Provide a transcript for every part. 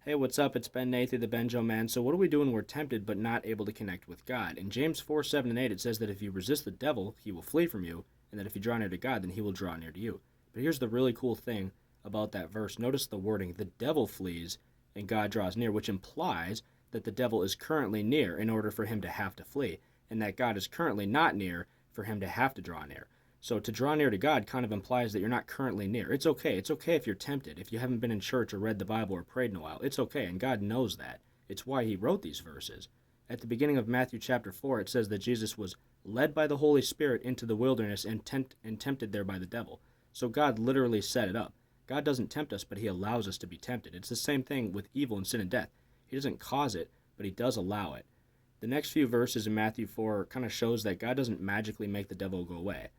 Hey, what's up? It's Ben Nathan, the Benjo Man. So, what do we do when we're tempted but not able to connect with God? In James 4 7 and 8, it says that if you resist the devil, he will flee from you, and that if you draw near to God, then he will draw near to you. But here's the really cool thing about that verse. Notice the wording: the devil flees and God draws near, which implies that the devil is currently near in order for him to have to flee, and that God is currently not near for him to have to draw near. So to draw near to God kind of implies that you're not currently near. It's okay. It's okay if you're tempted. If you haven't been in church or read the Bible or prayed in a while, it's okay, and God knows that. It's why he wrote these verses. At the beginning of Matthew chapter 4, it says that Jesus was led by the Holy Spirit into the wilderness and tempted there by the devil. So God literally set it up. God doesn't tempt us, but he allows us to be tempted. It's the same thing with evil and sin and death. He doesn't cause it, but he does allow it. The next few verses in Matthew 4 kind of shows that God doesn't magically make the devil go away.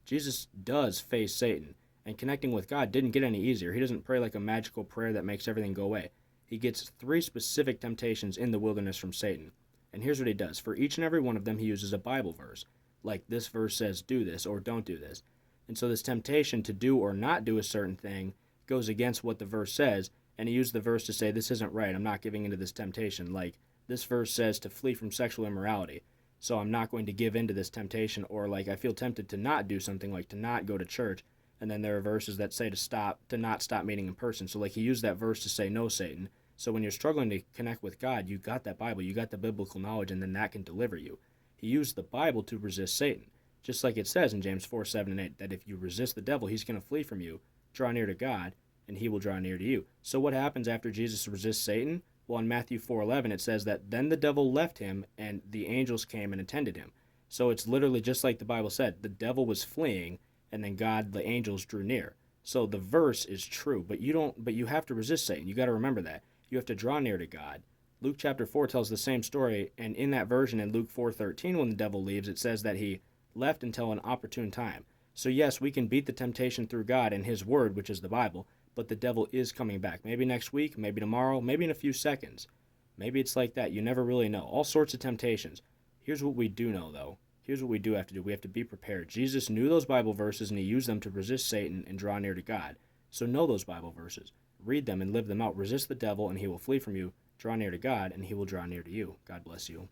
Jesus does face Satan, and connecting with God didn't get any easier. He doesn't pray like a magical prayer that makes everything go away. He gets three specific temptations in the wilderness from Satan. And here's what he does. For each and every one of them, he uses a Bible verse. Like this verse says, do this or don't do this. And so this temptation to do or not do a certain thing goes against what the verse says, and he used the verse to say, this isn't right. I'm not giving into this temptation. Like this verse says to flee from sexual immorality. So I'm not going to give into this temptation, or like I feel tempted to not do something, like to not go to church, and then there are verses that say to not stop meeting in person. So like he used that verse to say no, Satan. So when you're struggling to connect with God, you got that Bible, you got the biblical knowledge, and then that can deliver you. He used the Bible to resist Satan, just like it says in James 4 7 and 8 that if you resist the devil, he's going to flee from you. Draw near to God, and he will draw near to you. So what happens after Jesus resists Satan? Well, in Matthew 4:11, it says that then the devil left him, and the angels came and attended him. So it's literally just like the Bible said. The devil was fleeing, and then God, the angels, drew near. So the verse is true, but you have to resist Satan. You got to remember that. You have to draw near to God. Luke chapter 4 tells the same story, and in that version in Luke 4:13, when the devil leaves, it says that he left until an opportune time. So yes, we can beat the temptation through God and his word, which is the Bible, but the devil is coming back. Maybe next week, maybe tomorrow, maybe in a few seconds. Maybe it's like that. You never really know. All sorts of temptations. Here's what we do know, though. Here's what we do have to do. We have to be prepared. Jesus knew those Bible verses, and he used them to resist Satan and draw near to God. So know those Bible verses. Read them and live them out. Resist the devil, and he will flee from you. Draw near to God, and he will draw near to you. God bless you.